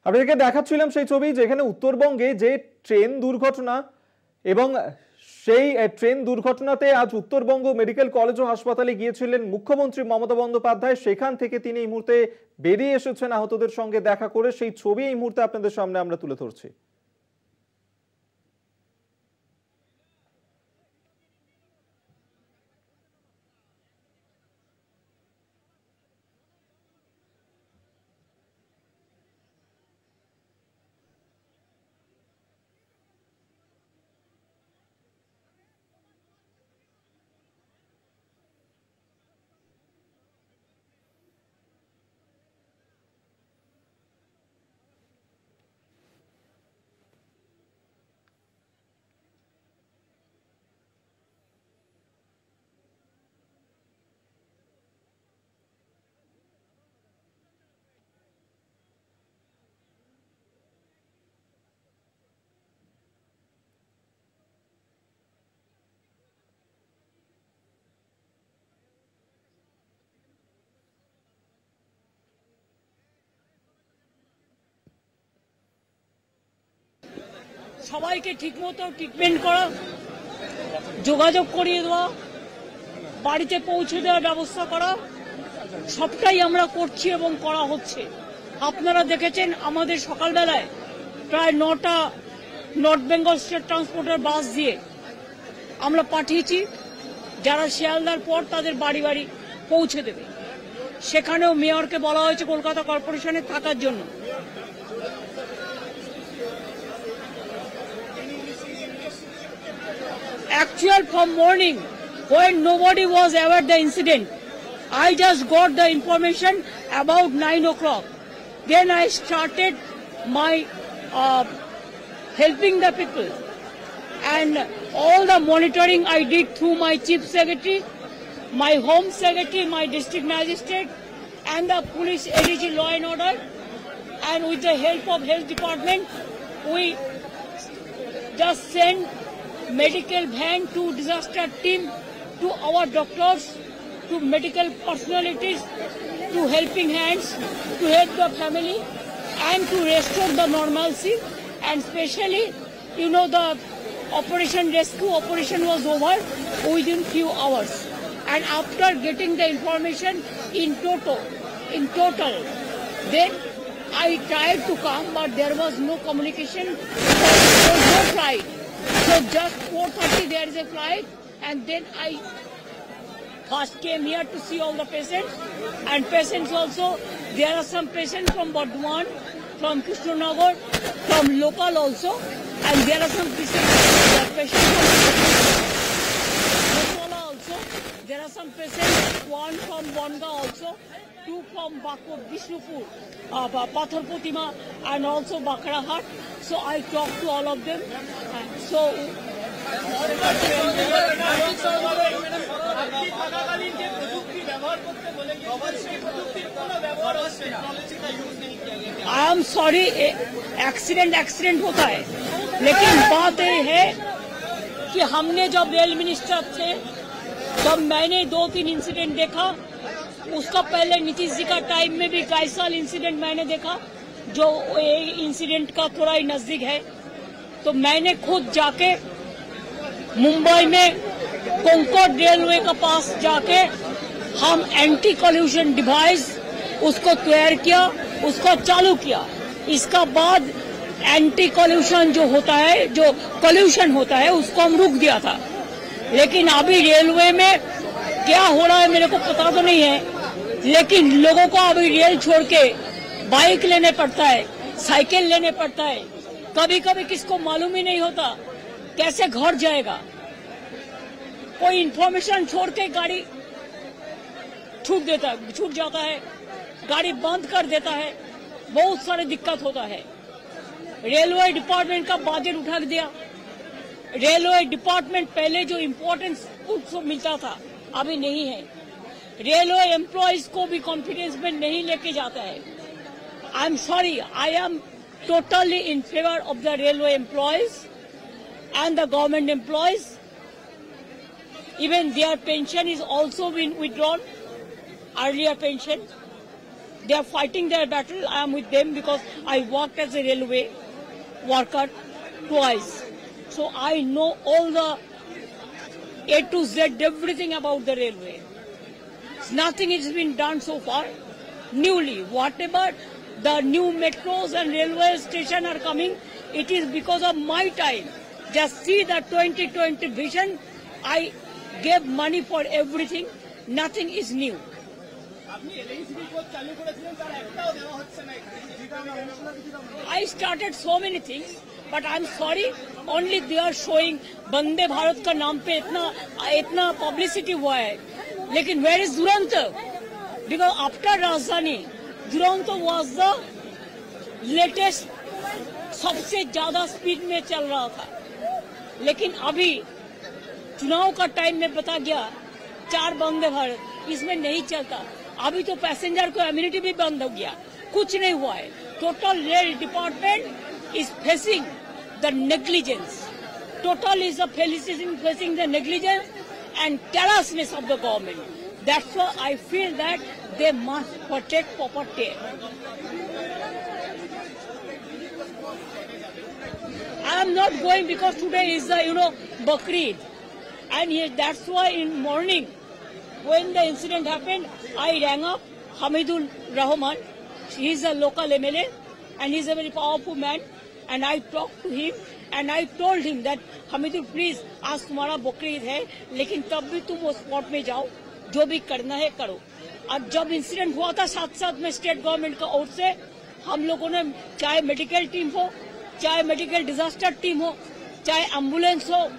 আপনাদেরকে দেখাচ্ছিলাম সেই ছবি যেখানে উত্তরবঙ্গে যে ট্রেন দুর্ঘটনা এবং সেই ট্রেন দুর্ঘটনাতে আজ উত্তরবঙ্গ মেডিকেল কলেজ ও হাসপাতালে গিয়েছিলেন মুখ্যমন্ত্রী মমতা বন্দ্যোপাধ্যায়। সেখান থেকে তিনি এই মুহূর্তে বেরিয়ে এসেছেন আহতদের সঙ্গে দেখা করে। সেই ছবি এই মুহূর্তে আপনাদের সামনে আমরা তুলে ধরছি। সবাইকে ঠিকমতো ট্রিটমেন্ট করা, যোগাযোগ করিয়ে দেওয়া, বাড়িতে পৌঁছে দেওয়ার ব্যবস্থা করা, সবটাই আমরা করছি এবং করা হচ্ছে। আপনারা দেখেছেন আমাদের সকালবেলায় প্রায় 9টা নর্থ বেঙ্গল স্টেট ট্রান্সপোর্টের বাস দিয়ে আমরা পাঠিয়েছি, যারা শিয়ালদার পর তাদের বাড়ি বাড়ি পৌঁছে দেবে। সেখানেও মেয়রকে বলা হয়েছে কলকাতা কর্পোরেশনে থাকার জন্য। Actual from morning, when nobody was aware the incident, I just got the information about 9 o'clock. Then I started my helping the people, and all the monitoring I did through my chief secretary, my home secretary, my district magistrate, and the police ADG law and order, and with the help of health department, we just sent medical van to disaster team, to our doctors, to medical personalities, to helping hands, to help the family and to restore the normalcy. And especially, you know, the rescue operation was over within few hours. And after getting the information in total, then I tried to come, but there was no communication, there was no flight. So just 4:30 there is a flight, and then I first came here to see all the patients, and patients also, there are some patients from Bardhaman, from Krishnanagar, from local also, and there are some patients from Lokola also. There are some patients, one from Bonga also, two from Bishnupur, Pathar Putima, and also Bakrahat. So I talked to all of them. So I am sorry, accident होता है, लेकिन बात ये है कि हमने जब rail minister थे तब मैंने 2-3 इंसिडेंट देखा। उसका पहले नीतीश जी का टाइम में भी कई साल इंसिडेंट मैंने देखा, जो इंसिडेंट का थोड़ा ही नजदीक है। तो मैंने खुद जाके मुंबई में कोंकण रेलवे के पास जाके हम एंटी कॉल्यूशन डिवाइस उसको तैयार किया, उसको चालू किया। इसका बाद एंटी कॉल्यूशन जो होता है, जो कॉल्यूशन होता है, उसको हम रुक दिया था। लेकिन अभी रेलवे में क्या हो रहा है मेरे को पता तो नहीं है, लेकिन लोगों को अभी रेल छोड़ के बाइक लेने पड़ता है, साइकिल लेने पड़ता है। कभी कभी किसको मालूम ही नहीं होता कैसे घर जाएगा। कोई इन्फॉर्मेशन छोड़ के गाड़ी छूट जाता है, गाड़ी बंद कर देता है, बहुत सारे दिक्कत होता है। रेलवे डिपार्टमेंट का बजट उठा दिया। रेलवे डिपार्टमेंट पहले जो इम्पोर्टेंस उसको मिलता था अभी नहीं है। रेलवे एम्प्लॉयज को भी कॉन्फिडेंस में नहीं लेके जाता है। I am sorry, I am totally in favor of the railway employees and the government employees. Even their pension is also been withdrawn, earlier pension. They are fighting their battle. I am with them because I worked as a railway worker twice. So I know all the A to Z, everything about the railway. Nothing has been done so far. Newly, whatever the new metros and railway station are coming, it is because of my time. Just see the 2020 vision. I gave money for everything. Nothing is new. I started so many things, but I'm sorry, only they are showing Vande Bharat का नाम पे इतना publicity हुआ है. लेकिन where is Duronto? Because after Rajdhani, Duronto was the latest, सबसे ज्यादा speed में चल रहा था. लेकिन अभी चुनाव का टाइम में बता गया 4 वंदे भारत, इसमें नहीं चलता. अभी तो पैसेंजर को इम्यूनिटी भी बंद हो गया, कुछ नहीं हुआ है. Total rail department is facing the negligence. Total is facing the negligence and carelessness of the government. That's why I feel that they must protect property. I am not going because today is the Bakrid, and that's why in morning when the incident happened, I rang up Hamidul Rahman. He is a local MLA and he is a very powerful man, and I talked to him. And I told him that Hamidul please आज तुम्हारा बकरीद है, लेकिन तब भी तुम उस spot में जाओ, जो भी करना है करो. अब जब इंसिडेंट हुआ था साथ में स्टेट गवर्नमेंट का ओर से हम लोगों ने, चाहे मेडिकल टीम हो, चाहे मेडिकल डिजास्टर टीम हो, चाहे एम्बुलेंस हो,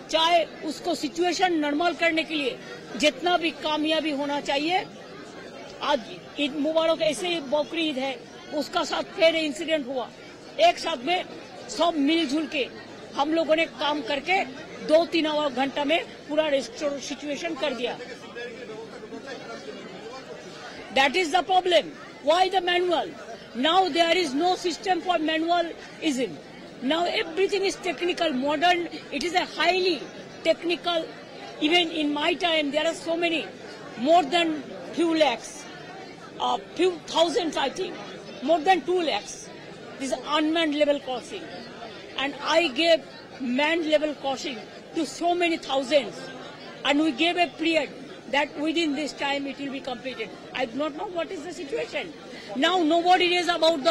चाहे उसको सिचुएशन नॉर्मल करने के लिए जितना भी कामयाबी होना चाहिए. आज ईद मुबारक ऐसे ही बकरीद है, उसका साथ फिर इंसिडेंट हुआ. एक साथ में सब मिलजुल के हम लोगों ने काम करके 2-3 घंटा में पूरा रेस्टोर सिचुएशन कर दिया. That is the problem. Why the manual? Now there is no system for manualism. Now everything is technical, modern. It is a highly technical. Even in my time, there are so many, more than few lakhs, few thousands, I think, more than 2 lakhs. This is unmanned level crossing, and I gave manned level crossing to so many thousands, and we gave a period that within this time it will be completed. I do not know what is the situation. Now nobody is about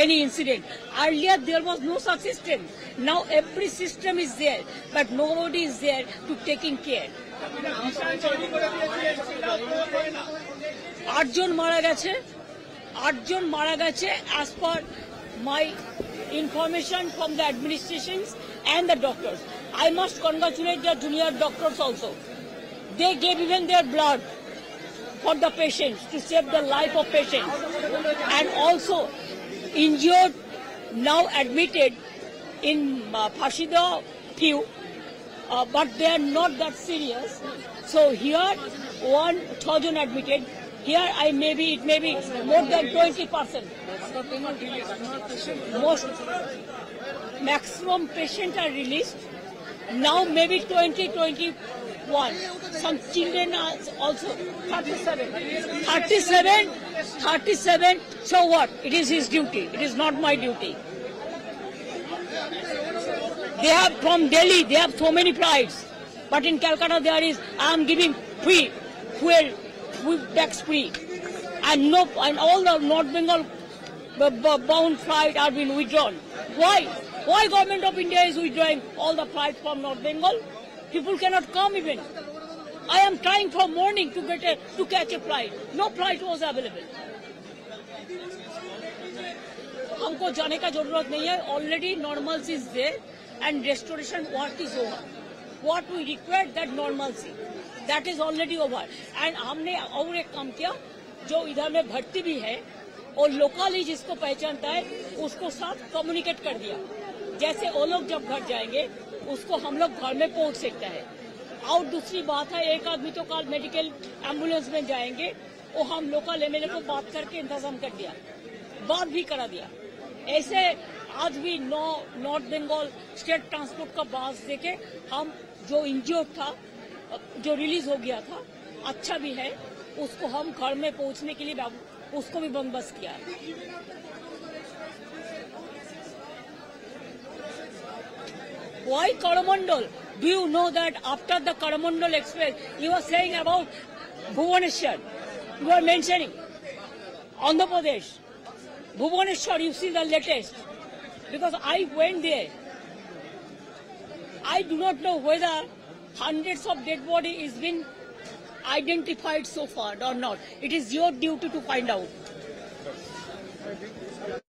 any incident. Earlier there was no such system. Now every system is there, but nobody is there to taking care. 8 জন মারা গেছে as per my information from the administrations and the doctors. I must congratulate the junior doctors also. They gave even their blood for the patients to save the life of patients, and also injured now admitted in Fashida few, but they are not that serious. So here 1,000 admitted. Here it may be more than 20%. Most maximum patients are released. Now maybe 21. Some children are also 37. So what? It is his duty. It is not my duty. They have from Delhi. They have so many flights, but in Calcutta there is. I am giving free fuel. Tax free, and all the North Bengal bound flights are being withdrawn. Why? Why government of India is withdrawing all the flights from North Bengal? People cannot come even. I am trying from morning to catch a flight. No flight was available. हमको जाने का जरूरत नहीं है. Already normalcy is there, and restoration work is over. What we require, that normalcy, that is already over. And हमने और एक काम किया, जो इधर में भर्ती भी है और लोकली जिसको पहचानता है उसको साथ कम्युनिकेट कर दिया. जैसे वो लोग जब घर जाएंगे उसको हम लोग घर में पहुंच सकता है. और दूसरी बात है, एक आदमी तो कल मेडिकल एम्बुलेंस में जाएंगे, वो हम लोकल एमएलए को बात करके इंतजाम कर दिया, बात भी करा दिया. ऐसे आज भी नॉर्थ बंगाल स्टेट ट्रांसपोर्ट का बस देके हम जो इंजर्ड था, जो रिलीज हो गया था, अच्छा भी है, उसको हम घर में पहुंचने के लिए उसको भी बंदोबस्त किया है। Why Coromandel? Do you know that after the Coromandel Express, you were saying about Bhubaneswar? You are mentioning Andhra Pradesh. Bhubaneswar, you see the latest. Because I went there. I do not know whether hundreds of dead body is been identified so far or not. It is your duty to find out.